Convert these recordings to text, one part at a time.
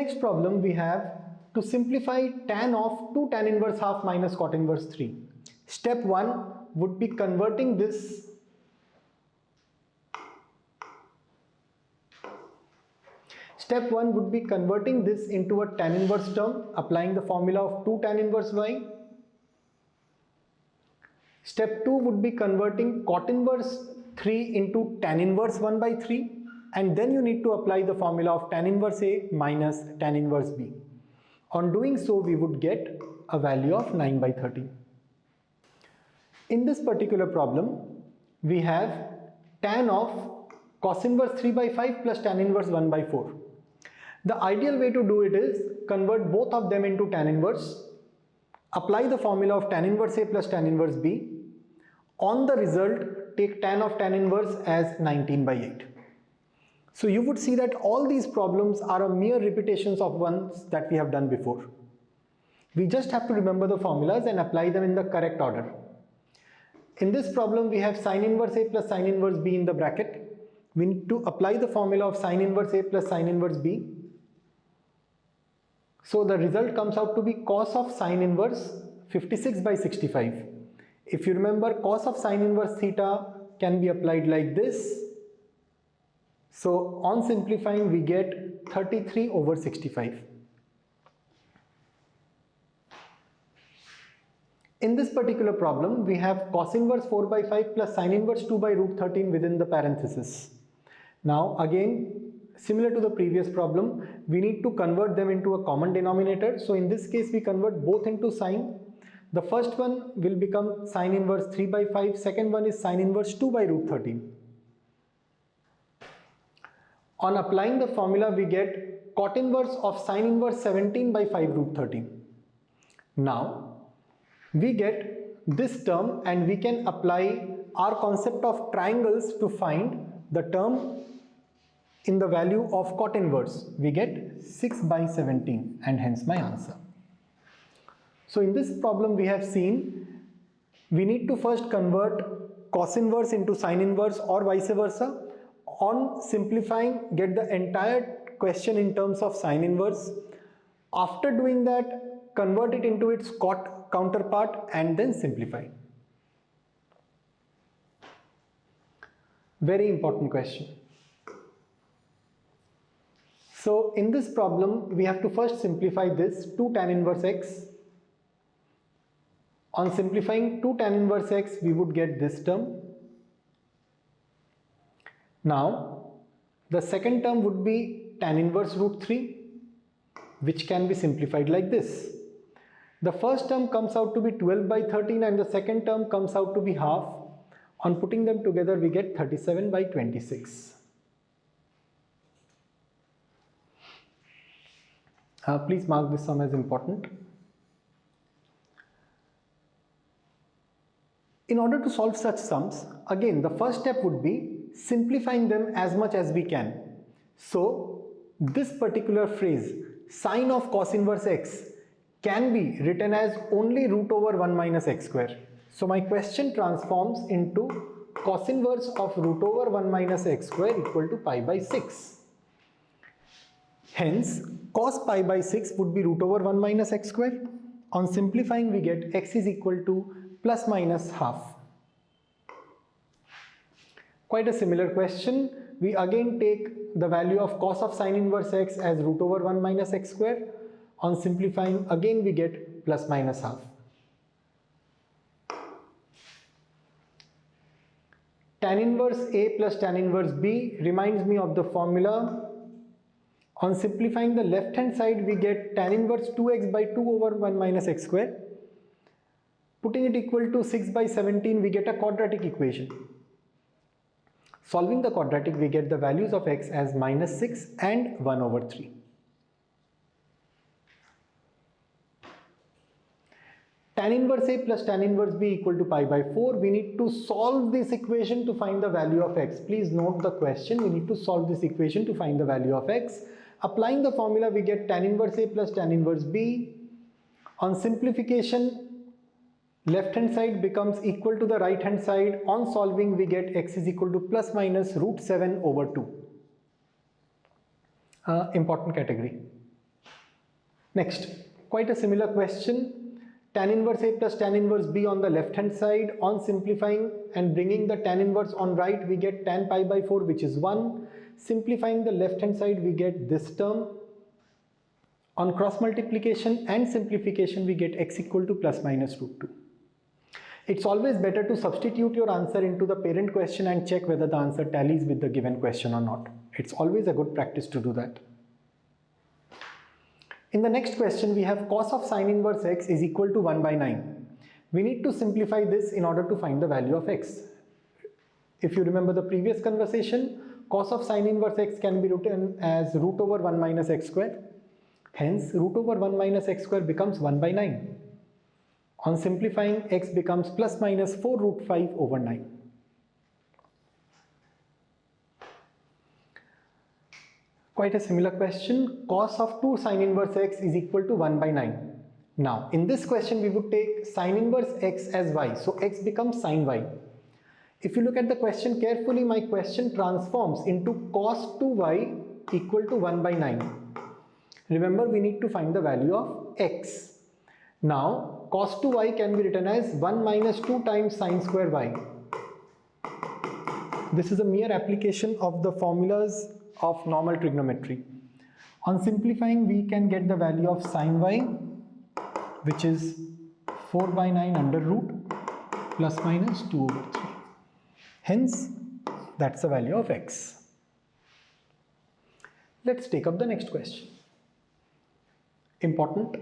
next problem we have to simplify tan of 2 tan inverse half minus cot inverse 3. Step 1 would be converting this into a tan inverse term, applying the formula of 2 tan inverse y. Step 2 would be converting cot inverse 3 into tan inverse 1 by 3, and then you need to apply the formula of tan inverse A minus tan inverse B. On doing so, we would get a value of 9 by 13. In this particular problem, we have tan of cos inverse 3 by 5 plus tan inverse 1 by 4. The ideal way to do it is convert both of them into tan inverse, apply the formula of tan inverse A plus tan inverse B. On the result, take tan of tan inverse as 19 by 8. So you would see that all these problems are a mere repetitions of ones that we have done before. We just have to remember the formulas and apply them in the correct order. In this problem, we have sin inverse A plus sin inverse B in the bracket. We need to apply the formula of sin inverse A plus sin inverse B. So the result comes out to be cos of sin inverse 56 by 65. If you remember, cos of sin inverse theta can be applied like this. So on simplifying, we get 33 over 65. In this particular problem, we have cos inverse 4 by 5 plus sin inverse 2 by root 13 within the parenthesis. Now again, similar to the previous problem, we need to convert them into a common denominator. So in this case, we convert both into sine. The first one will become sin inverse 3 by 5, second one is sin inverse 2 by root 13. On applying the formula, we get cot inverse of sin inverse 17 by 5 root 13. Now, we get this term and we can apply our concept of triangles to find the term in the value of cot inverse. We get 6 by 17 and hence my answer. So in this problem, we have seen we need to first convert cos inverse into sin inverse or vice versa. On simplifying, get the entire question in terms of sin inverse. After doing that, convert it into its cot counterpart and then simplify. Very important question. So in this problem, we have to first simplify this 2 tan inverse x. On simplifying 2 tan inverse x, we would get this term. Now, the second term would be tan inverse root 3, which can be simplified like this. The first term comes out to be 12 by 13 and the second term comes out to be half. On putting them together, we get 37 by 26. Please mark this sum as important. In order to solve such sums, again, the first step would be simplifying them as much as we can. So this particular phrase, sine of cos inverse x, can be written as only root over 1 minus x square. So my question transforms into cos inverse of root over 1 minus x square equal to pi by 6. Hence, cos pi by 6 would be root over 1 minus x square. On simplifying, we get x is equal to plus minus half. Quite a similar question. We again take the value of cos of sin inverse x as root over 1 minus x square. On simplifying, again we get plus minus half. Tan inverse A plus tan inverse B reminds me of the formula. On simplifying the left hand side, we get tan inverse 2x by 2 over 1 minus x square. Putting it equal to 6 by 17, we get a quadratic equation. Solving the quadratic, we get the values of x as minus 6 and 1 over 3. Tan inverse A plus tan inverse B equal to pi by 4. We need to solve this equation to find the value of x. Please note the question. We need to solve this equation to find the value of x. Applying the formula, we get tan inverse A plus tan inverse B. On simplification, left hand side becomes equal to the right hand side. On solving, we get x is equal to plus minus root 7 over 2. Important category. Next, quite a similar question. Tan inverse A plus tan inverse B on the left hand side. On simplifying and bringing the tan inverse on right, we get tan pi by 4, which is 1. Simplifying the left hand side, we get this term. On cross multiplication and simplification, we get x equal to plus minus root 2. It's always better to substitute your answer into the parent question and check whether the answer tallies with the given question or not. It's always a good practice to do that. In the next question, we have cos of sine inverse x is equal to 1 by 9. We need to simplify this in order to find the value of x. If you remember the previous conversation, cos of sine inverse x can be written as root over 1 minus x square. Hence, root over 1 minus x square becomes 1 by 9. On simplifying, x becomes plus minus 4 root 5 over 9. Quite a similar question. Cos of 2 sine inverse x is equal to 1 by 9. Now, in this question, we would take sine inverse x as y. So, x becomes sine y. If you look at the question carefully, my question transforms into cos 2y equal to 1 by 9. Remember, we need to find the value of x. Now, cos 2y can be written as 1 minus 2 times sine square y. This is a mere application of the formulas of normal trigonometry. On simplifying, we can get the value of sine y, which is 4 by 9 under root plus minus 2 over 3. Hence, that's the value of x. Let's take up the next question. Important.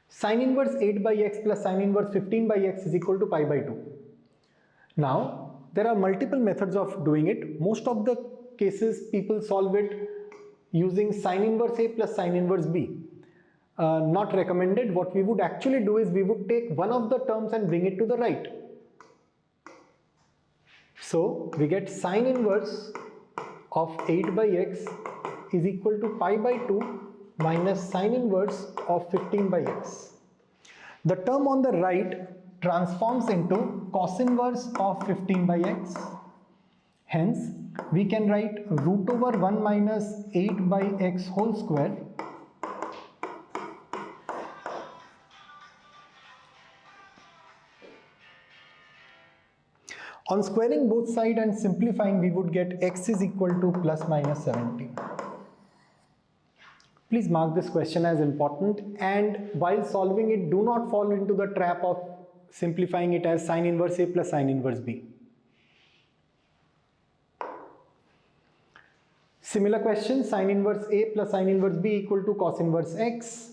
Sine inverse 8 by x plus sine inverse 15 by x is equal to pi by 2. Now, there are multiple methods of doing it. Most of the cases people solve it using sine inverse A plus sine inverse B. Not recommended. What we would actually do is we would take one of the terms and bring it to the right. So we get sine inverse of 8 by x is equal to pi by 2 minus sine inverse of 15 by x. The term on the right transforms into cos inverse of 15 by x. Hence, we can write root over 1 minus 8 by x whole square on squaring both sides and simplifying, we would get x is equal to plus minus 17. Please mark this question as important, and while solving it, do not fall into the trap of simplifying it as sine inverse A plus sine inverse B. Similar question, sine inverse A plus sine inverse B equal to cos inverse x.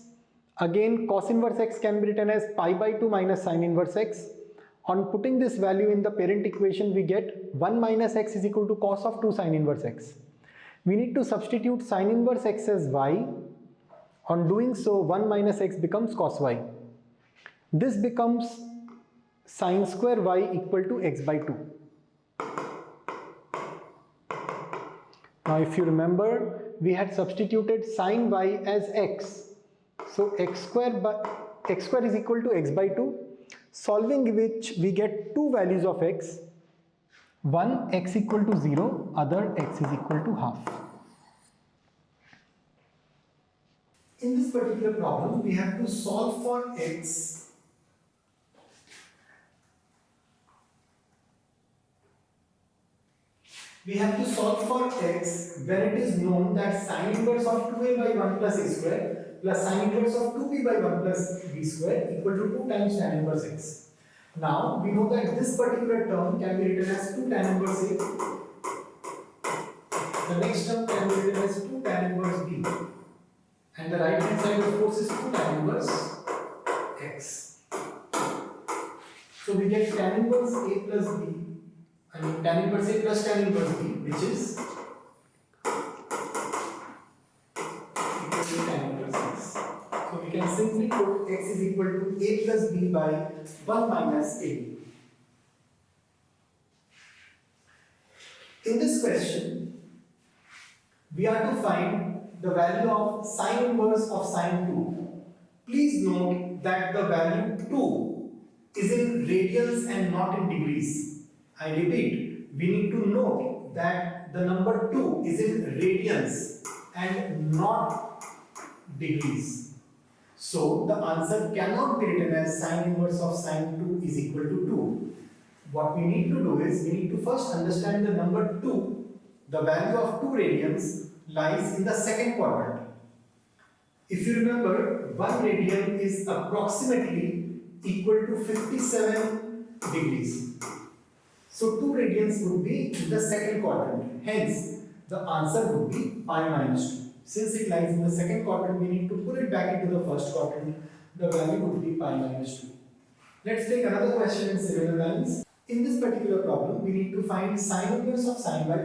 Again, cos inverse x can be written as pi by 2 minus sine inverse x. On putting this value in the parent equation, we get 1 minus x is equal to cos of 2 sine inverse x. We need to substitute sine inverse x as y. On doing so, 1 minus x becomes cos y. This becomes sine square y equal to x by 2. Now, if you remember, we had substituted sine y as x. So, x square is equal to x by 2, solving which we get two values of x. One x equal to 0, other x is equal to half. In this particular problem, we have to solve for x. We have to solve for x when it is known that sine inverse of 2a by 1 plus a square plus sine inverse of 2b by 1 plus b square equal to 2 times tan inverse x. Now, we know that this particular term can be written as 2 tan inverse a. The next term can be written as 2 tan inverse b. And the right hand side of course is 2 tan inverse x. So we get tan inverse a plus b, tan inverse a plus tan inverse b, which is equal to tan inverse x. So we can simply put x is equal to a plus b by 1 minus a. In this question, we are to find the value of sine inverse of sine 2. Please note that the value 2 is in radians and not in degrees. I repeat, we need to note that the number 2 is in radians and not degrees. So the answer cannot be written as sine inverse of sine 2 is equal to 2. What we need to do is we need to first understand the number 2. The value of 2 radians lies in the second quadrant. If you remember, 1 radian is approximately equal to 57 degrees. So 2 radians would be in the second quadrant. Hence, the answer would be pi minus 2. Since it lies in the second quadrant, we need to pull it back into the first quadrant. The value would be pi minus 2. Let's take another question in similar lines. In this particular problem, we need to find sine inverse of sine by.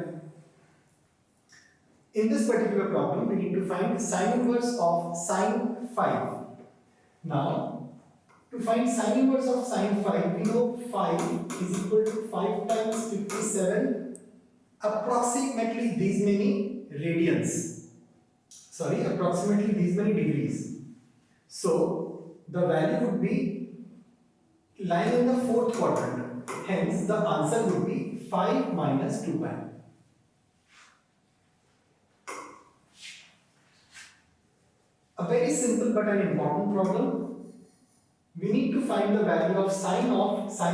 In this particular problem, we need to find sine inverse of sine 5. Now, to find sine inverse of sine 5, we know 5 is equal to 5 times 57, approximately these many radians. Approximately these many degrees. So, the value would be lying in the fourth quadrant. Hence, the answer would be 5 minus 2 pi. A very simple but an important problem. We need to find the value of sine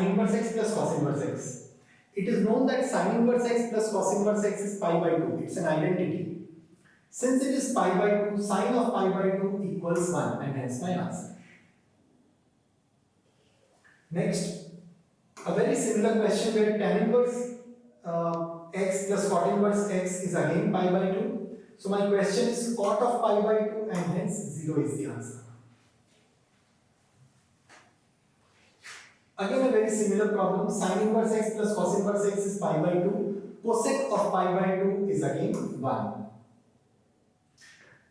inverse x plus cos inverse x. It is known that sine inverse x plus cos inverse x is pi by 2. It's an identity. Since it is pi by 2, sine of pi by 2 equals 1 and hence my answer. Next, a very similar question where tan inverse x plus cot inverse x is again pi by 2. So my question is cot of pi by 2 and hence 0 is the answer. Again a very similar problem, sine inverse x plus cos inverse x is pi by 2. Cosec of pi by 2 is again 1.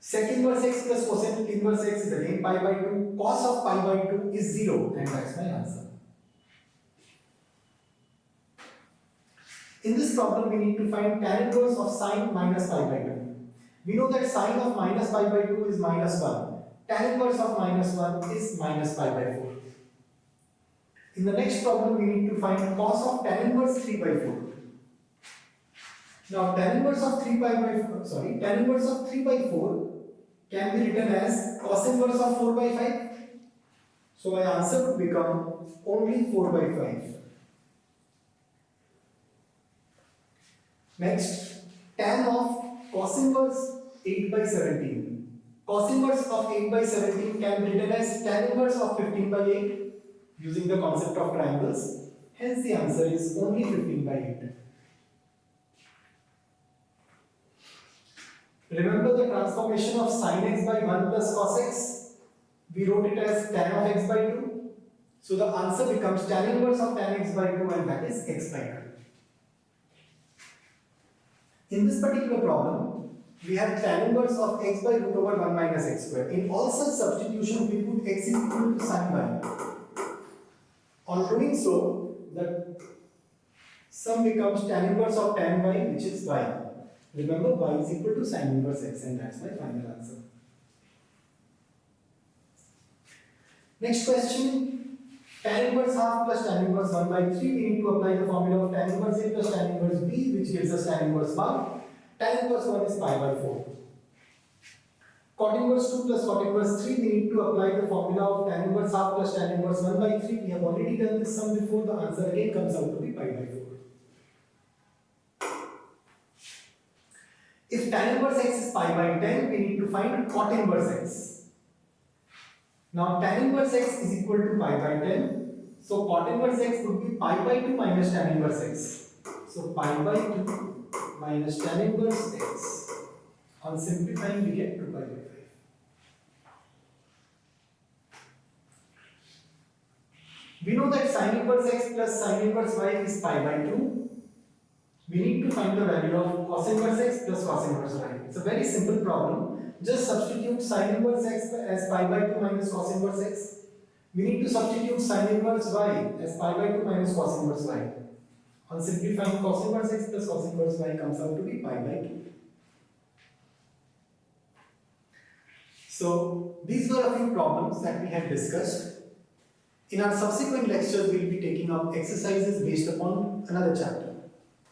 Sec inverse x plus cosec inverse x is again pi by 2. Cos of pi by 2 is 0 and that's my answer. In this problem, we need to find tan inverse of sine minus pi by 2. We know that sine of minus pi by 2 is minus 1. Tan inverse of minus 1 is minus pi by 4. In the next problem, we need to find cos of tan inverse 3 by 4. Now, tan inverse of 3 by 4 can be written as cos inverse of 4 by 5. So my answer would become only 4 by 5. Next, tan of cos inverse 8 by 17. Cos inverse of 8 by 17 can be written as tan inverse of 15 by 8 using the concept of triangles. Hence the answer is only 15 by 8. Remember the transformation of sin x by 1 plus cos x? We wrote it as tan of x by 2. So the answer becomes tan inverse of tan x by 2 and that is x by 2. In this particular problem, we have tan inverse of x by root over 1 minus x square. In all such substitution, we put x is equal to sin y. On doing so, the sum becomes tan inverse of tan y, which is y. Remember, y is equal to sin inverse x and that's my final answer. Next question, tan inverse half plus tan inverse 1 by 3. We need to apply the formula of tan inverse a plus tan inverse b, which gives us tan inverse 1. Tan inverse 1 is pi by 4. Cot inverse 2 plus cot inverse 3, we need to apply the formula of tan inverse half plus tan inverse 1 by 3. We have already done this sum before, the answer again comes out to be pi by 4. If tan inverse x is pi by 10, we need to find cot inverse x. Now tan inverse x is equal to pi by 10. So cot inverse x would be pi by 2 minus tan inverse x. So pi by 2 minus tan inverse x. On simplifying, we get 2 pi by 5. We know that sin inverse x plus sin inverse y is pi by 2. We need to find the value of cos inverse x plus cos inverse y. It's a very simple problem. Just substitute sin inverse x as pi by 2 minus cos inverse x. We need to substitute sin inverse y as pi by 2 minus cos inverse y. On simplifying, cos inverse x plus cos inverse y comes out to be pi by 2. So, these were a few problems that we had discussed. In our subsequent lectures, we will be taking up exercises based upon another chapter.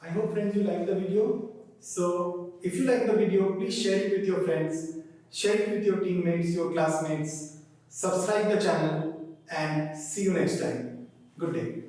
I hope friends you like the video. So if you like the video, please share it with your friends share it with your teammates, your classmates, subscribe the channel, and see you next time. Good day.